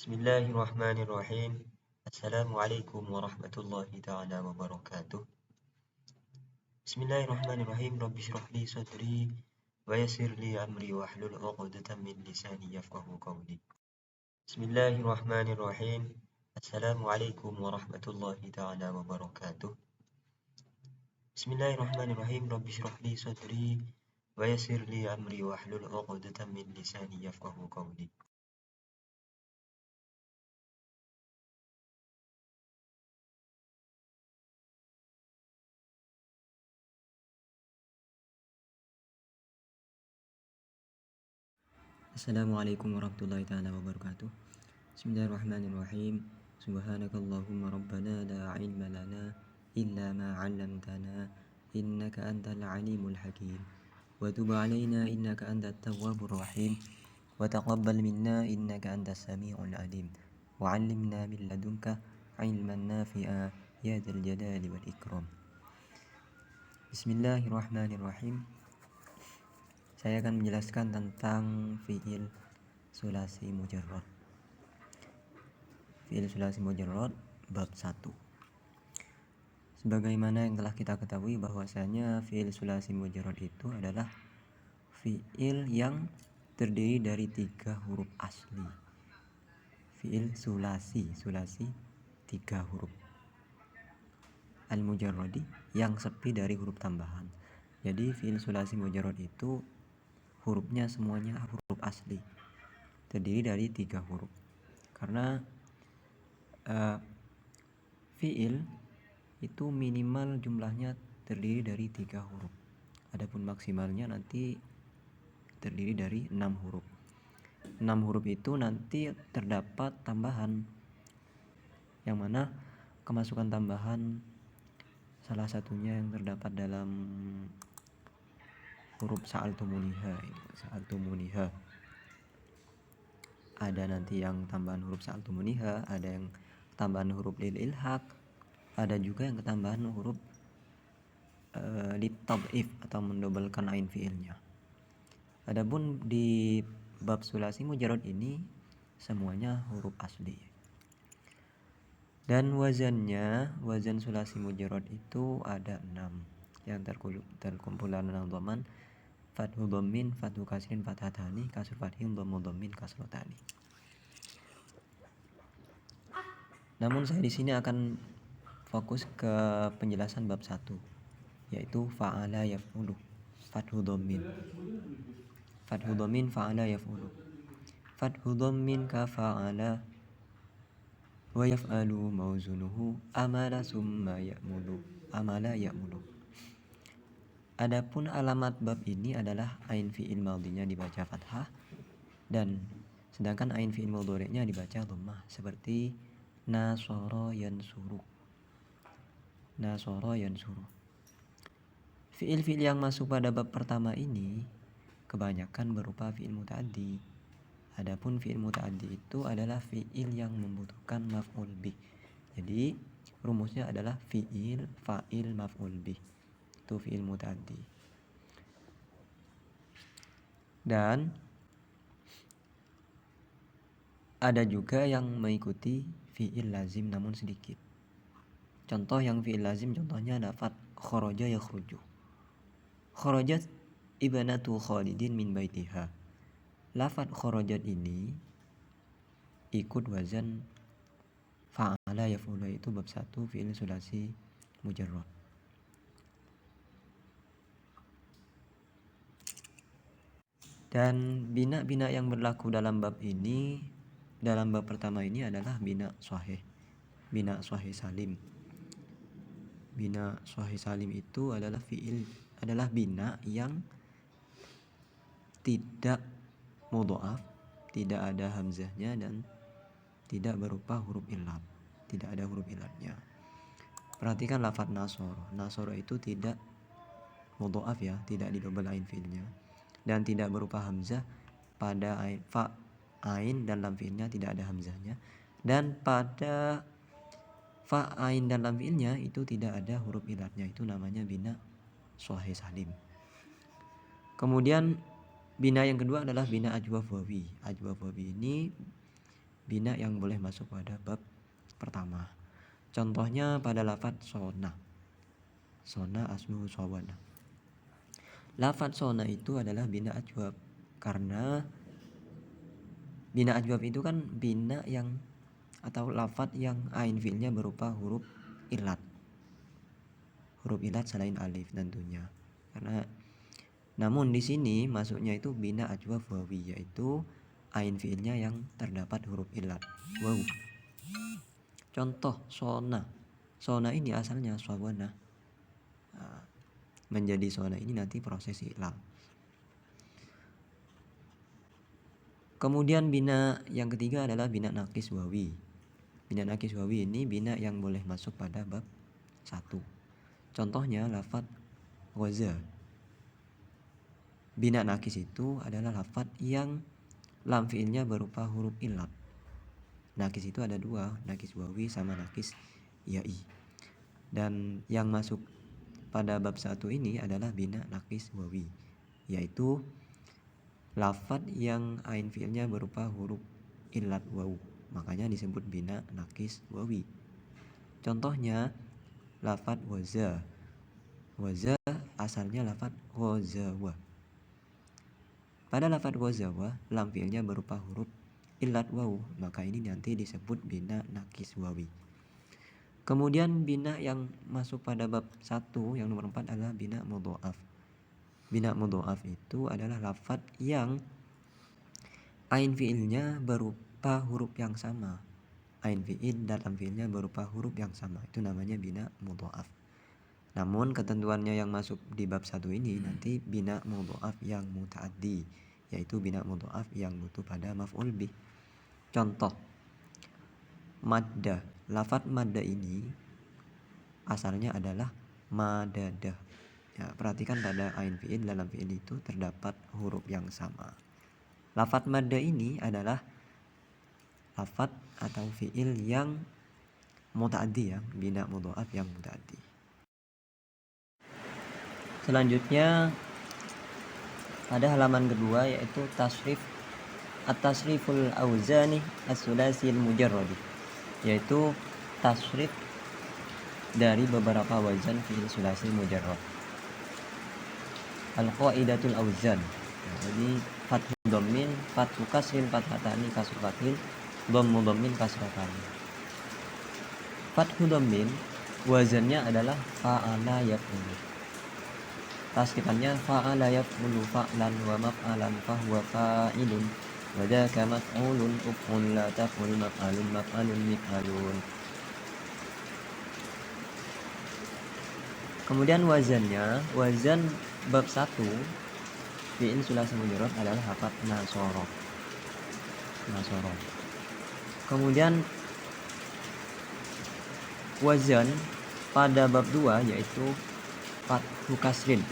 Bismillahirrahmanirrahim. Assalamualaikum warahmatullahi ta'ala wabarakatuh. Bismillahirrahmanirrahim. Rabbi shrah li sadri wa yassir li amri wahlul 'uqdatam min lisani yafqahu qawli. Bismillahirrahmanirrahim. Assalamualaikum warahmatullahi ta'ala wabarakatuh. Bismillahirrahmanirrahim. Rabbi shrah li sadri wa yassir li amri wahlul 'uqdatam min lisani yafqahu qawli. Assalamualaikum warahmatullahi ta'ala wabarakatuh. Bismillahirrahmanirrahim. Subhanakallahumma rabbana la ilma lana illa ma 'allamtana innaka antal alimul hakim. Wa tub 'alaina innaka antat tawwabur rahim. Wa taqabbal minna innaka antas samiul alim. Wa 'allimna min ladunka 'ilman nafi'a ya dzal jalali wal ikram. Bismillahirrahmanirrahim. Saya akan menjelaskan tentang fi'il sulasi mujarrad. Fi'il sulasi mujarrad bab 1. Sebagaimana yang telah kita ketahui bahwasanya fi'il sulasi mujarrad itu adalah fi'il yang terdiri dari 3 huruf asli. Fi'il sulasi 3 huruf. Al-mujarradi yang sepi dari huruf tambahan. Jadi fi'il sulasi mujarrad itu hurufnya semuanya huruf asli, terdiri dari 3 huruf. Karena fi'il itu minimal jumlahnya terdiri dari 3 huruf. Adapun maksimalnya nanti terdiri dari 6 huruf. 6 huruf itu nanti terdapat tambahan, yang mana kemasukan tambahan salah satunya yang terdapat dalam huruf sa'altumuniha. Ada nanti yang tambahan huruf sa'altumuniha, ada yang tambahan huruf lil ilhaq, ada juga yang ketambahan huruf litad'if atau mendobelkan ain fi'ilnya. Adapun di bab sulasi mujarrad ini semuanya huruf asli. Dan wazan sulasi mujarrad itu ada 6 yang terkumpul dalam dhaman fathu dhammin, fathu kasrin, fathatani, kasr fathin, dhammu dhammin, kasratani. Namun saya di sini akan fokus ke penjelasan bab 1, yaitu fa'ala yaf'ulu, fathu dhammin. Fathu dhammin fa'ala yaf'ulu. Fathu dhammin ka fa'ala wa yaf'alu mauzunuhu amala summa ya'mulu. Amala ya'mulu. Adapun alamat bab ini adalah ain fi'il madhinya dibaca fathah, dan sedangkan ain fi'il mudhari'nya dibaca dhammah, seperti nasara yansuru. Nasara yansuru. Fi'il-fi'il yang masuk pada bab pertama ini kebanyakan berupa fi'il muta'addi. Adapun fi'il muta'addi itu adalah fi'il yang membutuhkan maf'ul bih. Jadi rumusnya adalah fi'il, fa'il, maf'ul bih. Itu fi'il muta'addi. Dan ada juga yang mengikuti fi'il lazim namun sedikit. Contoh yang fi'il lazim contohnya lafaz kharaja yakhruju. Kharajat ibnatu Khalidin min baitiha. Lafaz kharajat ini ikut wazan fa'ala yaf'ulu, itu bab 1 fi'il sulasi mujarrad. Dan bina-bina yang berlaku dalam bab ini, dalam bab pertama ini adalah bina sahih salim. Bina sahih salim itu adalah bina yang tidak mudha'af, tidak ada hamzahnya, dan tidak berupa huruf illat, tidak ada huruf illatnya. Perhatikan lafaz nasoro itu tidak mudha'af ya, tidak didobel ain fi'ilnya, dan tidak berupa hamzah pada ain dan lam fi'ilnya tidak ada hamzahnya, dan pada fa ain dan lam fi'ilnya itu tidak ada huruf illatnya. Itu namanya bina sahih salim. Kemudian bina yang kedua adalah bina ajwaf wawi. Ajwaf wawi ini bina yang boleh masuk pada bab pertama. Contohnya pada lafadz sona. Sona asmu sawana. Lafadz sona itu adalah bina ajwab, karena bina ajwab itu kan bina yang atau lafadz yang ain fi'ilnya berupa huruf ilat. Huruf ilat selain alif tentunya. Karena namun di sini masuknya itu bina ajwab wawi, yaitu ain fi'ilnya yang terdapat huruf ilat waw. Contoh sona. Sona ini asalnya sawana. Menjadi sona ini nanti proses ilang. Kemudian bina yang ketiga adalah bina nakis wawi. Bina nakis wawi ini bina yang boleh masuk pada bab 1. Contohnya lafadz ghaza. Bina nakis itu adalah lafadz yang lam fi'ilnya berupa huruf ilat. Nakis itu ada dua, nakis wawi sama nakis ya'i. Dan yang masuk pada bab 1 ini adalah bina nakis wawi, yaitu lafadz yang ain fi'ilnya berupa huruf ilat waw. Makanya disebut bina nakis wawi. Contohnya lafadz waza. Waza asalnya lafadz ghazawa. Pada lafadz ghazawa lam fi'ilnya berupa huruf ilat waw, maka ini nanti disebut bina nakis wawi. Kemudian bina yang masuk pada bab 1 yang nomor 4 adalah bina mudhoaf. Bina mudhoaf itu adalah lafadz yang ain fi'ilnya berupa huruf yang sama. Ain fi'il dan lam fi'ilnya berupa huruf yang sama. Itu namanya bina mudhoaf. Namun ketentuannya yang masuk di bab 1 ini nanti bina mudhoaf yang muta'addi, yaitu bina mudhoaf yang butuh pada maf'ul bih. Contoh madda. Lafadz madda ini asalnya adalah madadah. Ya, perhatikan pada ain fi'il dan lam fi'il itu terdapat huruf yang sama. Lafadz madda ini adalah lafadz atau fi'il yang muta'addi, ya, bina mudhoaf yang muta'addi. Selanjutnya pada halaman kedua yaitu tasrif at-tasriful auzani as-sulasil mujarradi, yaitu tasrif dari beberapa wazan fi'il sulasi mujarrad. Al-qaidatul auzan. Jadi fathu dhammin, fathu kasrin, fathatani, kasru fathil, dhammu dhammin, kasratani. Fathu dhammin wazannya adalah fa'ala yaf'ulu. Tasrifannya fa'ala yaf'ulu fa'lan wa maf'alan fahuwa fa'ilun wa dzaka maf'ulun uf'ul la taf'ul maf'alun maf'alun mif'alun. Kemudian wazannya, wazan bab 1 fi'il sulasi mujarrad adalah lafadz nasara. Nasara. Kemudian wazan pada bab 2 yaitu fathu kasrin.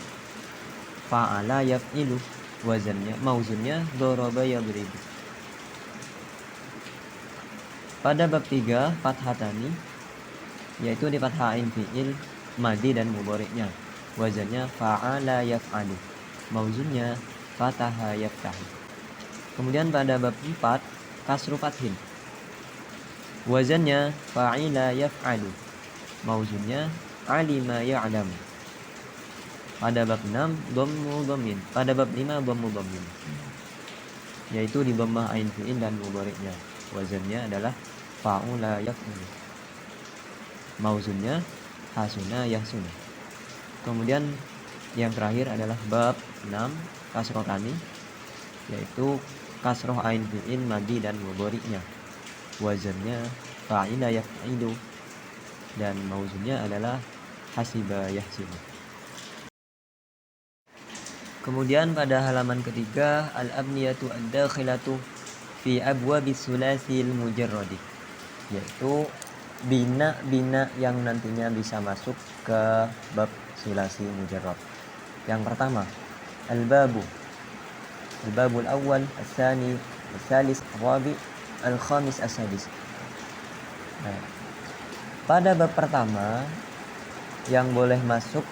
Fa'ala yaf'ilu, wazannya mauzunnya daraba yadribu. Pada bab 3 fathatani, yaitu di fathah ain fi'il madi dan mudhari'nya. Wazannya fa'ala yaf'alu, mauzunnya fataha yaftahu. Kemudian pada bab 4 kasru fathin. Wazannya fa'ila yaf'alu, mauzunnya alima ya'lamu. Pada bab 6 dhammu dhammin. Pada bab 5 dhammu dhammin, yaitu di dhammah ain fi'il dan mudhari'nya. Wazannya adalah fa'ula yaf'ulu, mauzunnya hasuna yahsuna. Kemudian yang terakhir adalah bab 6 kasrotani, yaitu kasroh ain fi'il madi dan mudhari'nya. Wazannya fa'ila yaf'ilu dan mauzunnya adalah hasiba yahsibu. Kemudian pada halaman ketiga al-abniyatu ad-dakhilatu fi abwabis sulasil mujarradi, yaitu bina-bina yang nantinya bisa masuk ke bab sulasi mujarrad. Yang pertama al-babu. Al-babul awal, al-thani, al-thalis, al-rabi, al-khamis, al-sadis. Nah, pada bab pertama yang boleh masuk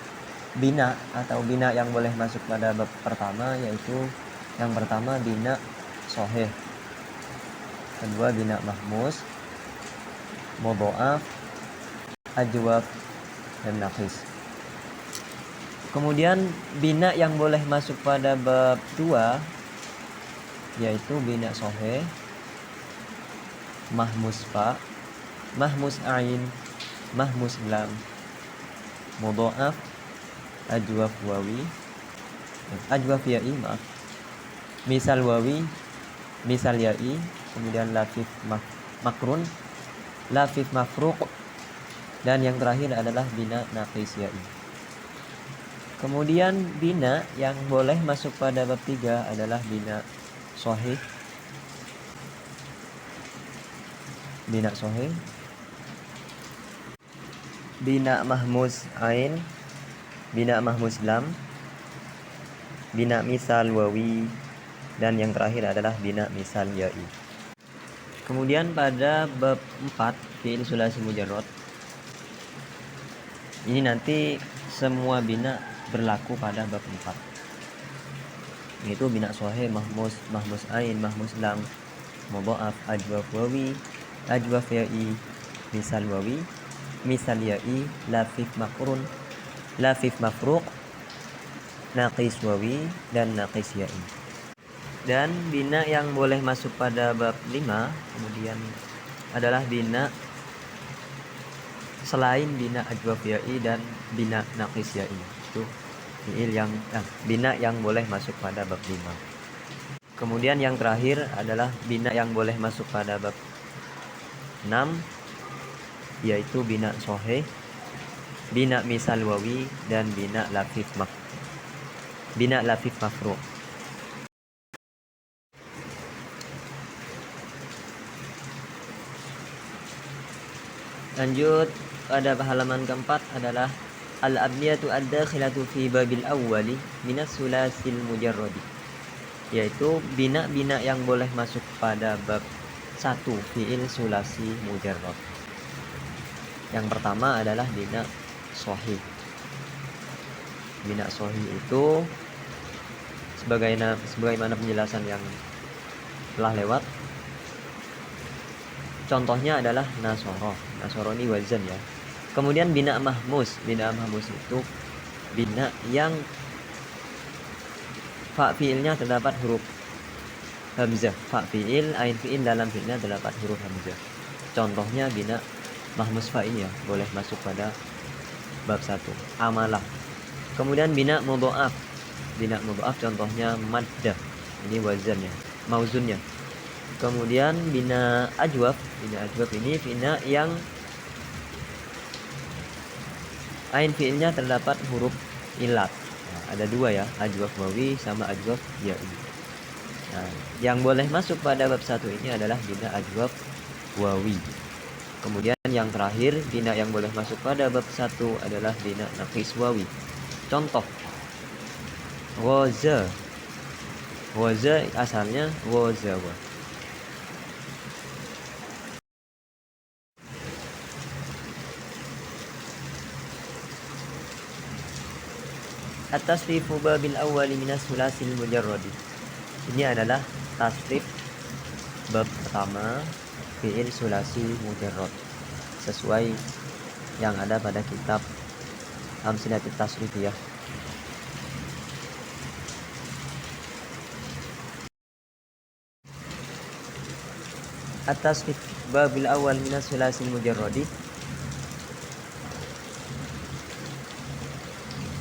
bina atau bina yang boleh masuk pada bab pertama yaitu yang pertama bina soheh. kedua bina mahmus, mudha'af, ajwaf, dan naqis. Kemudian bina yang boleh masuk pada bab 2 yaitu bina sahih, mahmus fa, mahmus ain, mahmus lam, mudha'af, ajwaf wawi, ajwaf ya'i, maaf, misal wawi, misal ya'i, kemudian lafif makrun, lafif mafruq, dan yang terakhir adalah bina naqis ya'i. Kemudian bina yang boleh masuk pada bab 3 adalah bina sahih, bina sahih, bina mahmus ain, bina mahmus lam, bina misal wawi, dan yang terakhir adalah bina misal ya'i. Kemudian pada bab 4 fi'il sulasi mujarrad, ini nanti semua bina berlaku pada bab 4, yaitu bina sahih, mahmus, mahmus ain, mahmus lam, mudha'af, ajwaf wawi, ajwaf ya'i, misal wawi, misal ya'i, lafif makrun, lafif mafruq, naqis wawi, dan naqis ya'i. Dan bina yang boleh masuk pada bab 5 kemudian adalah bina selain bina ajwaf ya'i dan bina naqis ya'i. Itu fi'il yang bina yang boleh masuk pada bab 5. Kemudian yang terakhir adalah bina yang boleh masuk pada bab 6, yaitu bina sahih, bina misal wawi, dan bina lafif mafruq. Lanjut pada halaman keempat adalah al-abniyatu ad-dakhilatu fi babil awwali minas sulasil mujarradi, yaitu bina-bina yang boleh masuk pada bab 1 fi'il sulasi mujarrad. Yang pertama adalah bina sahih. Bina sahih itu sebagaimana penjelasan yang telah lewat. Contohnya adalah nasoro. Nasoro ini wazan ya. Kemudian bina mahmus. Bina mahmus itu bina yang fa fi'ilnya terdapat huruf hamzah. Fa fi'il, ain fi'il, dalam fi'ilnya terdapat huruf hamzah. Contohnya bina mahmus fa ini ya, boleh masuk pada bab 1. Amalah. Kemudian bina mudha'af. Bina mudha'af contohnya maddah. Ini wazannya, mauzunnya. Kemudian bina ajwaf. Bina ajwaf ini bina yang ain fi'ilnya terdapat huruf ilat. Nah, ada dua ya, ajwaf wawi sama ajwaf ya'i. Nah, yang boleh masuk pada bab 1 ini adalah bina ajwaf wawi. Kemudian yang terakhir, bina yang boleh masuk pada bab 1 adalah bina naqis wawi. Contoh, ghaza. Ghaza asalnya ghazawa. At-tasrifu babil awwali minas sulasil mujarradi. Ini adalah tasrif bab pertama fi'il sulasi mujarrad sesuai yang ada pada kitab Amsilatut Tasrifiyah. At-tasrif babil awal minas sulasil mujarradi.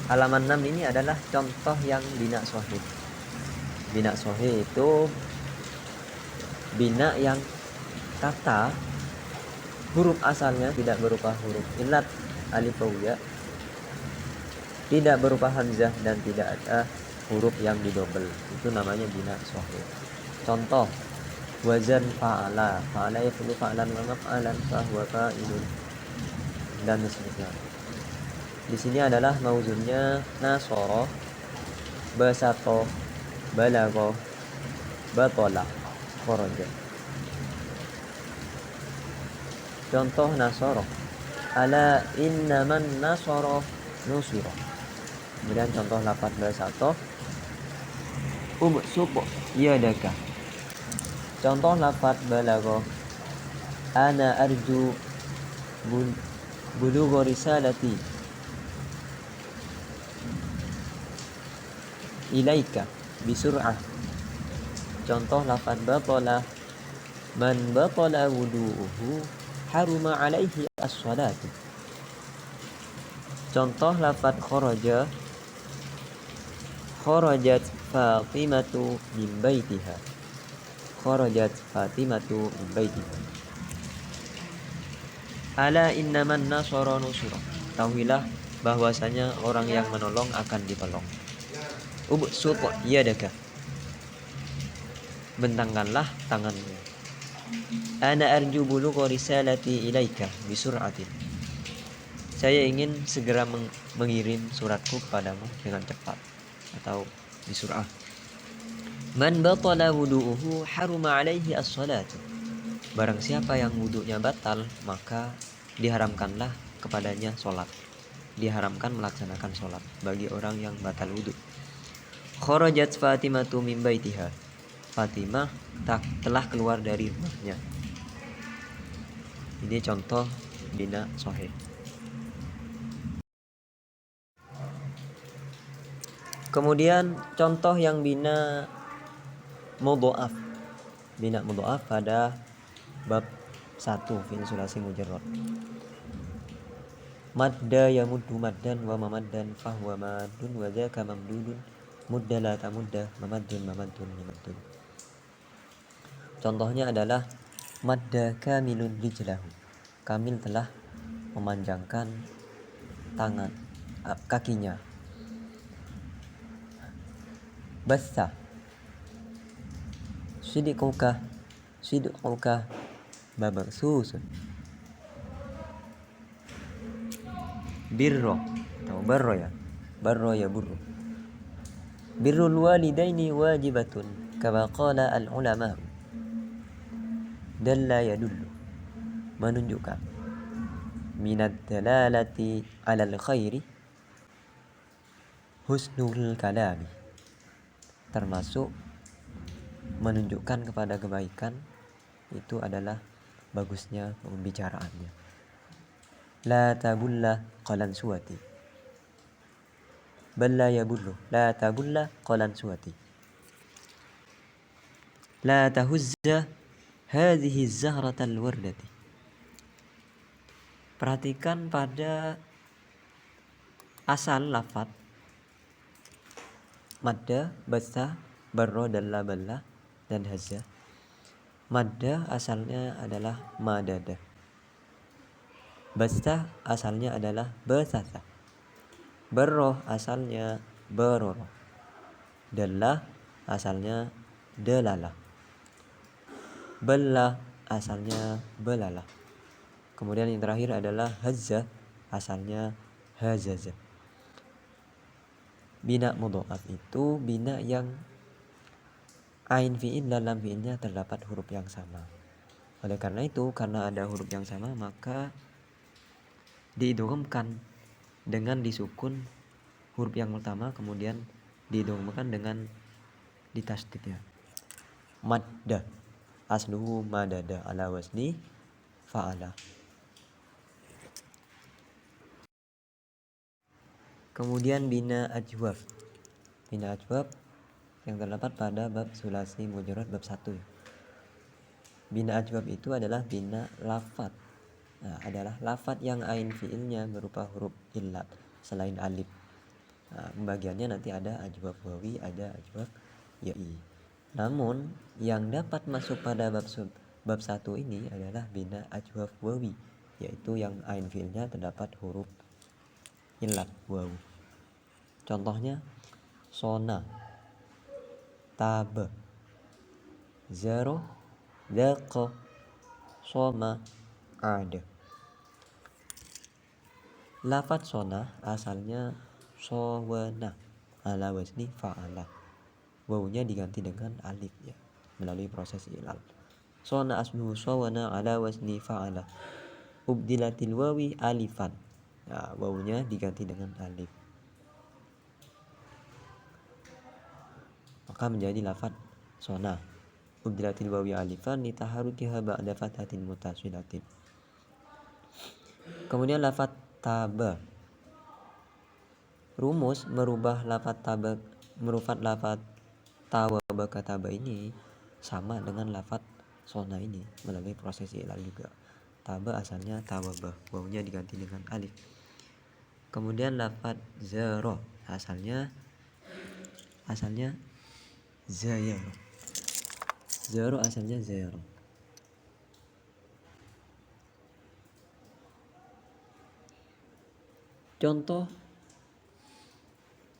Halaman 6 ini adalah contoh yang bina sahih. Bina sahih itu bina yang kata huruf asalnya tidak berupa huruf ilat alif waw ya, tidak berupa hamzah, dan tidak ada huruf yang didobel. Itu namanya bina sahih. Contoh, wazan fa'ala. Fa'ala yaf'ulu fa'lan wa maf'alan fa huwa fa'ilun, dan seterusnya. Di sini adalah mauzunnya nasoro, basato, balago, batola, kharaja. Contoh nasoro, ala innaman nasoro nusiro. Kemudian contoh lafaz basato, ubsuq yadaka. Contoh lafaz balagha. Ana arju bulugha risalati ilaika bisur'ah. Contoh lafaz batala. Man batala wudu'uhu haruma alaihi as-salatu. Contoh lafaz kharaja. Kharajat Fatimatu min baitiha. Kharajat Fatimatu min baitiha. Ala innaman nasara nusura. Tahuilah bahwasanya orang yang menolong akan ditolong. Ubsut yadaka. Bentangkanlah tanganmu. Ana arju bulugha risalati ilaika bisur'atin. Saya ingin segera mengirim suratku kepadamu dengan cepat atau bisur'ah. Man batala wudu'uhu haruma alaihi as-salatu. Barang siapa yang wudunya batal, maka diharamkanlah kepadanya sholat. Diharamkan melaksanakan sholat bagi orang yang batal wudu. Kharajat Fatimatu min baitiha. Fatimah telah keluar dari rumahnya. Ini contoh bina sahih. Kemudian contoh yang bina mudha'af. Bina mudha'af pada bab 1 fi'il sulasi mujarrad. Madda yamuddu maddan wa mamaddan fahuwa maddun wa dzaka mamdudun mudda la tamudda mamaddun mamaddun. Contohnya adalah madda kamilun rijlahu. Kamil telah memanjangkan tangan kakinya. Bassa sidquka mabsusun. Birro atau barro ya. Barro ya burro. Birrul walidaini wajibatun kama qala al ulama. Dalla yadullu, menunjukkan. Minad dalalati alal khairi husnul kalami. Termasuk menunjukkan kepada kebaikan itu adalah bagusnya pembicaraannya. La tabulla qalan suwati. Balla yabullu. La tabulla qalan suwati. La tahuzza hadhihi zahratal wardati. Perhatikan pada asal lafaz madda, bassa, barro, dalla, balla, dan hazza. Madda asalnya adalah madada. Bassa asalnya adalah basasa. Barro asalnya baroro. Dalla asalnya delala. Balla asalnya belala. Kemudian yang terakhir adalah hazza, asalnya hazaza. Bina mudha'af itu bina yang ain fi'il dalam fi'ilnya terdapat huruf yang sama. Oleh karena itu, karena ada huruf yang sama, maka diidghamkan dengan disukun huruf yang pertama, kemudian diidghamkan dengan ditasdid ya. Madda asluhu madada ala wasni fa'ala. Kemudian bina ajwab. Bina ajwab yang terdapat pada bab sulasi mujarrad bab 1. Bina ajwab itu adalah bina lafat. Nah, adalah lafat yang ain fiilnya berupa huruf illat selain alif. Nah, pembagiannya nanti ada ajwab wawi, ada ajwab ya'i. Namun yang dapat masuk pada bab 1 ini adalah bina ajwab wawi, yaitu yang ain fiilnya terdapat huruf illat wawu. Contohnya sona, tab, zaro, daqa, soma, ada. Lafaz sona asalnya sawana ala wasni fa'ala. Wawunya diganti dengan alif ya, melalui proses ilal. Sona asluhu sawana ala wasni fa'ala. Ubdilatil wawi alifan. Nah, wawunya diganti dengan alif. Maka menjadi lafaz sona. ubdilatil wawi alifan litaharukiha ba'da fathatin mutasilatin. Kemudian lafadz taba. Rumus merubah lafadz tawaba ke taba ini sama dengan lafadz sona ini melalui proses i'lal juga. Taba asalnya tawaba, wawunya diganti dengan alif. Kemudian lafadz zara asalnya zayara. Zara asalnya zayara. Contoh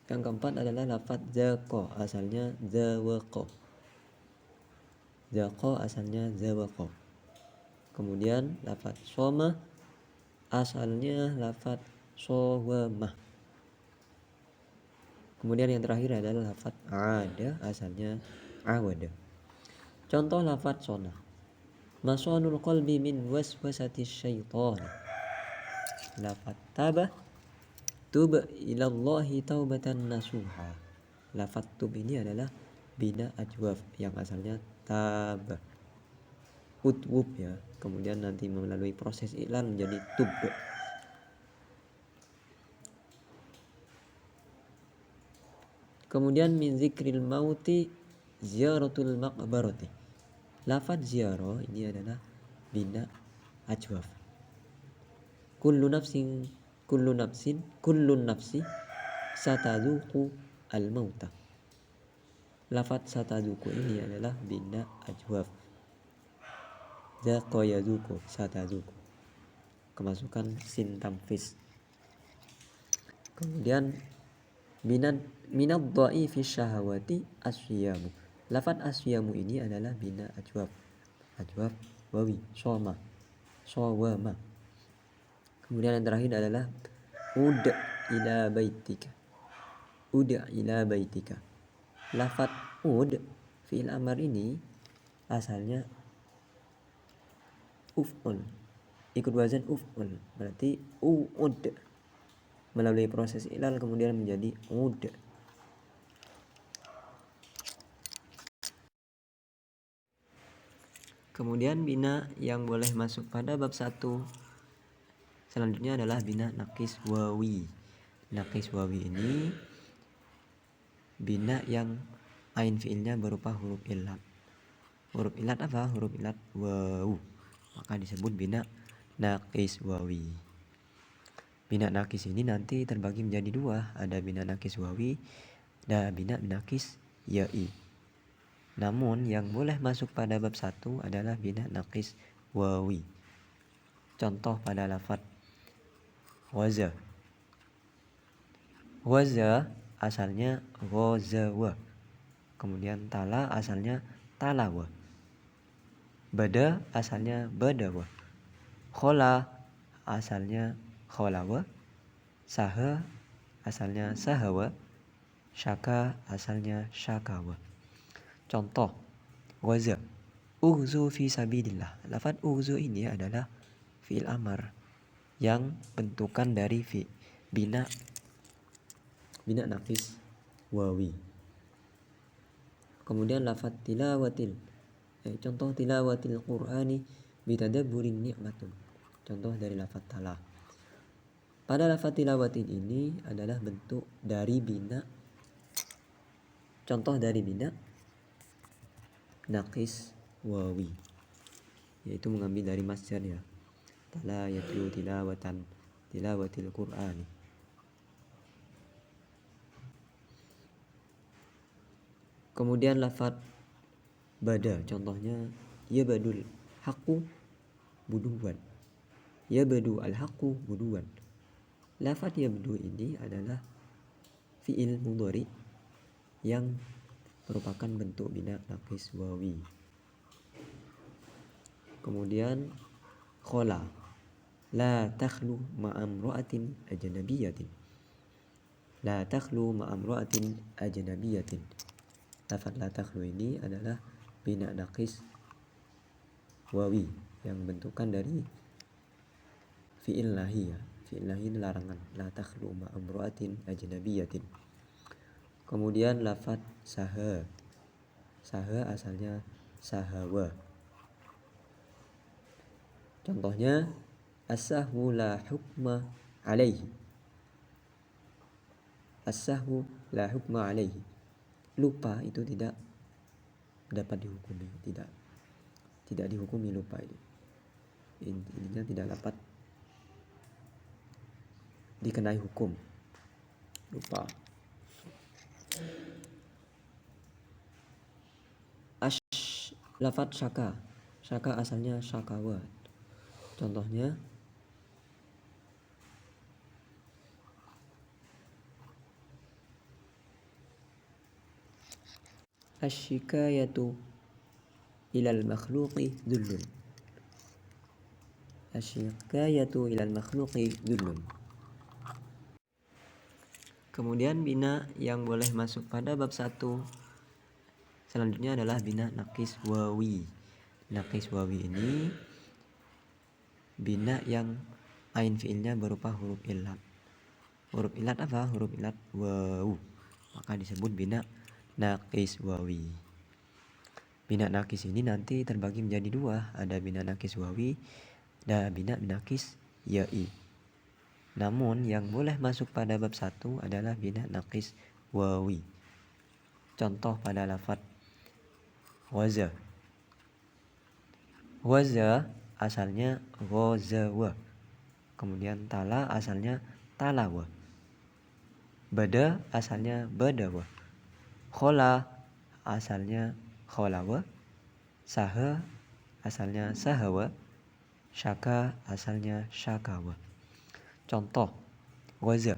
yang keempat adalah lafadz zaqa asalnya zawaqa. Zaqa asalnya zawaqa. Kemudian lafadz soma asalnya lafadz sawama. Kemudian yang terakhir adalah lafadz ada asalnya awada. Contoh lafadz sona. Masonul qalbi min waswasati syaitan. Lafadz taba tub ilallahi taubatan nasuha. Lafadz tub ini adalah bina ajwaf yang asalnya taba. Utwub ya. Kemudian nanti melalui proses i'lal menjadi tub. Kemudian min zikril mauti ziyaratul maqbarati. Lafadz ziarah ini adalah bina ajwaf. Kullu nafsi satazuqu al-mauta. Lafadz satazuqu ini adalah bina ajwaf. Zaqa yazuqu satazuqu. Kemasukan sin tamfis. Kemudian minad dha'ifi syahawati asyamu. Lafadz asyamu ini adalah bina ajwaf wawi soma sawama. Kemudian yang terakhir adalah ud ila baitika. Lafadz ud fi'il amar ini asalnya uf'ul, ikut wazan uf'ul, berarti u'ud. Melalui proses i'lal kemudian menjadi ud. Kemudian bina yang boleh masuk pada bab 1 selanjutnya adalah bina nakis wawi. Nakis wawi ini bina yang ain fi'ilnya berupa huruf illat. Huruf illat apa? Huruf illat wawu. Maka disebut bina nakis wawi. Bina nakis ini nanti terbagi menjadi dua. Ada bina nakis wawi dan bina nakis ya'i. Namun yang boleh masuk pada bab 1 adalah bina nakis wawi. Contoh pada lafadz waza. Waza asalnya ghazawa. Kemudian tala asalnya talawa. Bada asalnya badawa. Khola asalnya kholawa. Saha asalnya sahawa. Syaka asalnya syakawa. Contoh waza ughzu fi sabilillah. Lafadz ughzu ini adalah fi'il amar yang bentukan dari bina nafis wawi. Kemudian lafadz contoh tilawatil qur'ani bitadabburin ni'matun. Contoh dari lafadz tala. Pada lafadz tilawatin ini adalah bentuk dari bina, contoh dari bina nakis wawi, yaitu mengambil dari masdar ya. Tala yatlu tilawatil qur'ani. Kemudian lafadz bada, contohnya yabadul haqqu buduwan. Yabadu al-haqqu buduwan. Lafadz yabdu ini adalah fi'il mudhari yang merupakan bentuk bina nakis wawi. Kemudian khola la takhlu ma'amra'atin ajnabiyatin. La takhlu ma'amra'atin ajnabiyatin. Lafadz la takhlu ini adalah bina nakis wawi yang bentukan dari fi'il nahi ya. Fi'il nahi larangan. La takhlu ma'amra'atin ajnabiyatin. Kemudian lafadz saha. Saha asalnya sahawa. Contohnya as-sahwu la hukma alaihi. As-sahwu la hukma alaihi. Lupa itu tidak dapat dihukumi, tidak dihukumi lupa ini. Intinya tidak dapat dikenai hukum lupa. Lafat syaka. Syaka asalnya syakawa. Contohnya asyikayatu ilal makhluqi dhullun. Asyikayatu ilal makhluqi dhullun. Kemudian bina yang boleh masuk pada bab 1 selanjutnya adalah bina nakis wawi. Nakis wawi ini bina yang ain fiilnya berupa huruf ilat. Huruf ilat apa? Huruf ilat wawu. Maka disebut bina nakis wawi. Bina nakis ini nanti terbagi menjadi dua. Ada bina nakis wawi dan bina nakis ya'i. Namun yang boleh masuk pada bab 1 adalah bina nakis wawi. Contoh pada lafaz waza. Waza asalnya ghazawa. Kemudian tala asalnya talawa. Bada asalnya badawa. Khola asalnya kholawa. Saha asalnya sahawa. Syaka asalnya syakawa. Contoh waza,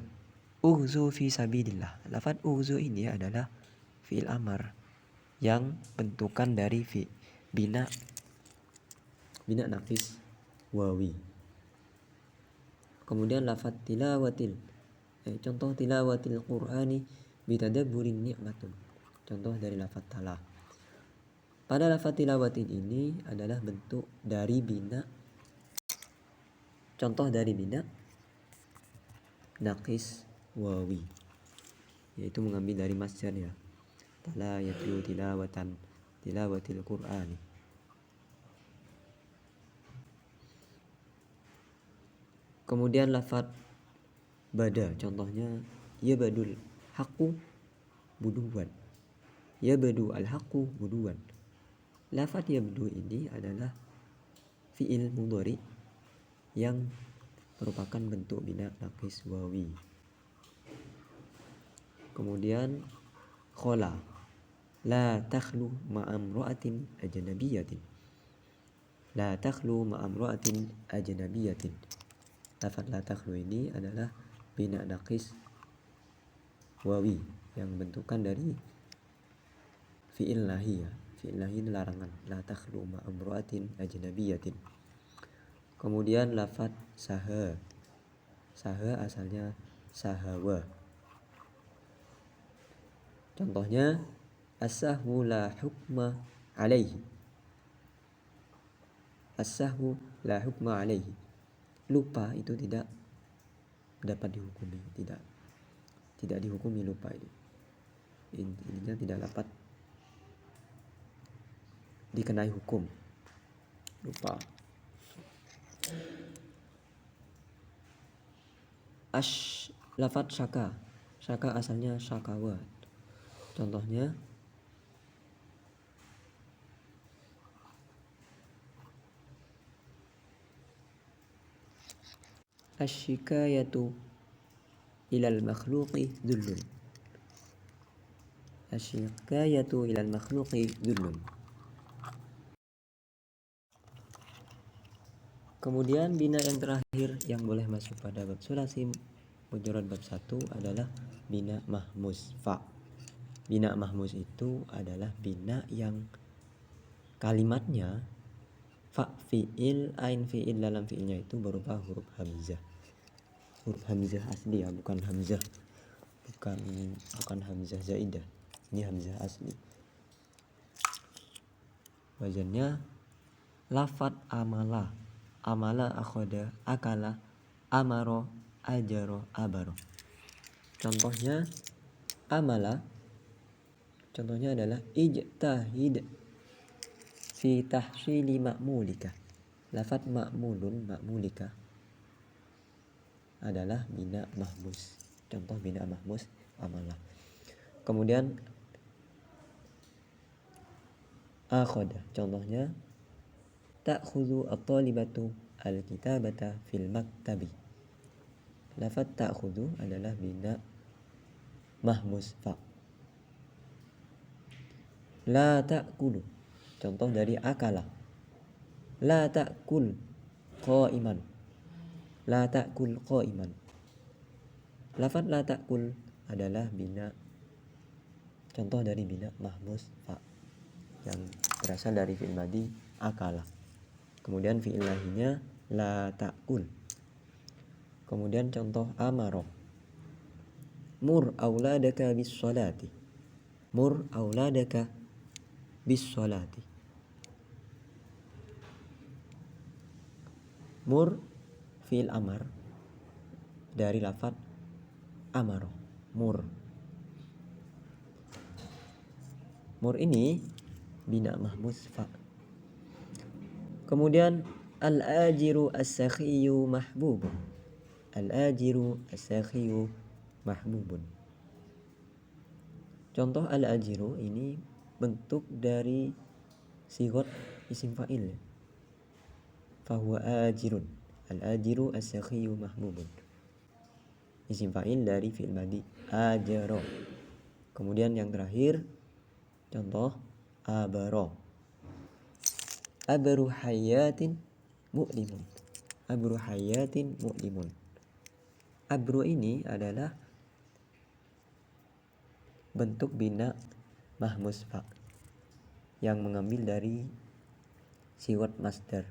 ughzu fi sabilillah. Lafaz ughzu ini adalah fi'il amar yang bentukan dari bina naqis wawi. Kemudian lafaz tilawatil. Contoh tilawatil Qur'ani bitadabburin ni'matun. Contoh dari lafaz tala. Pada lafaz tilawatil ini adalah bentuk dari bina. Contoh dari bina naqis wawi, yaitu mengambil dari masdar ya. Tala yatlu tilawatan tilawatil Qur'ani. Kemudian lafaz bada, contohnya yabadul haqqu buduwan. Yabadu al-haqqu buduwan. Lafaz yabdu ini adalah fi'il mudhari yang merupakan bentuk bina naqis wawi. Kemudian khola, la takhlu ma'amra'atin ajnabiyatin. La takhlu ma'amra'atin ajnabiyatin. Lafaz la takhlu ini adalah bina naqis wawi yang bentukan dari fi'il nahi ya. Fi'il nahi larangan. La takhlu ma'amra'atin ajnabiyatin. Kemudian lafaz saha. Saha asalnya sahawa. Contohnya as-sahwu la hukma alaihi. As-sahwu la hukma alaihi. Lupa itu tidak dapat dihukumi, tidak dihukumi lupa ini. Intinya tidak dapat dikenai hukum lupa. Lafaz syaka. Syaka asalnya syakawa. Contohnya asyikayatu ilal makhluqi dhullun. Asyikayatu ilal makhluqi dhullun. Kemudian bina yang terakhir yang boleh masuk pada bab sulasi mujarrad bab 1 adalah bina mahmuz fa. Bina mahmuz itu adalah bina yang kalimatnya fa fi'il, ain fi'il dalam fi'ilnya itu berupa huruf hamzah. Huruf hamzah asli ya, bukan hamzah. Bukan hamzah zaidah. Ini hamzah asli. Wazannya lafat amala. Amala akhoda, akala, amaro, ajaro, abaro. Contohnya amala. Contohnya adalah ijtahid. fi tahsili ma'mulika. Lafat ma'mulun, ma'mulika adalah bina mahmus. Contoh bina mahmus amalah. Kemudian akhadha, contohnya ta'khudhu at-talibatu al-kitabata fil maktabi. Lafat ta'khudhu adalah bina mahmus fa. La ta'kulu, contoh dari akala. La ta'kul qa'iman. La ta'kul qa'iman. Lafat la ta'kul adalah bina, contoh dari bina mahmus fa yang berasal dari fi'il madi akala. Kemudian fi'il lahinya la ta'kul. Kemudian contoh amaro. Mur auladaka bis sholati. Mur auladaka bis sholati. Mur fi'il amar dari lafaz amaro. Mur. Mur ini bina mahmus fa. Kemudian al-ajiru as-sakhiyu mahbubun. Al-ajiru as-sakhiyu mahbubun. Contoh al-ajiru ini bentuk dari sigot isim fa'il. Fahuwa ajirun. Al-ajiru as-sakhiyu mahbubun. Isim fa'il dari fi'il madi ajaro. Kemudian yang terakhir contoh abaro. Abru hayatin mu'limun. Abru hayatin mu'limun. Abru ini adalah bentuk bina mahmus fa yang mengambil dari siwat masdar.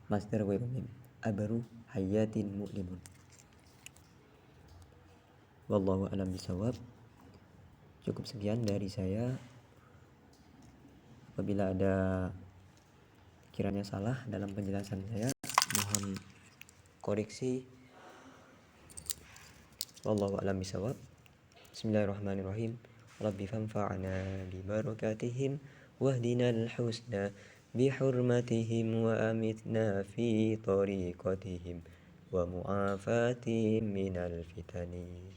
Masdar wa mim. Abru hayatin mu'limun. Wallahu a'lam bishawab. Cukup sekian dari saya. Apabila ada kiranya salah dalam penjelasan saya, mohon koreksi. Wallahu a'lam bishawab. Bismillahirrahmanirrahim. Rabbi fanfa'na bi barakatihim wahdinal husna bi hurmatihim wa amitna fi tariqatihim wa mu'afatihim minal fitani.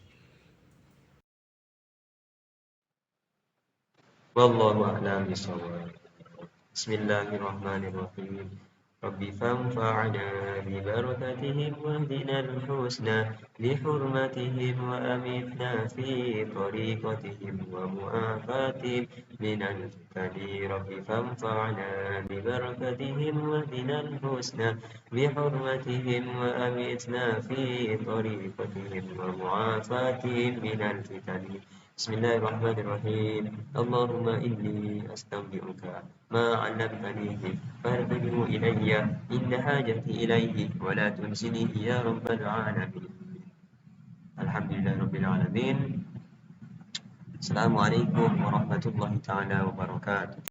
Wallahu a'lam bishawab. Bismillahirrahmanirrahim. Rabbi fanfa'na bi barakatihim wahdina al-husna li hurmatihim wa amitna fi tariqatihim wa mu'afatihim minal fitani. Rabbi fanfa'na bi barakatihim wahdina al-husna li hurmatihim wa amitna fi tariqatihim wa mu'afatihim minal fitani. Bismillahirrahmanirrahim. Allahumma inni astaudi'uka ma 'allamtanihi farji'hu ilayya inda hajati ilayhi wa la tunsinihi ya rabbal alamin. Alhamdulillahirabbil alamin. Assalamualaikum warahmatullahi taala wabarakatuh.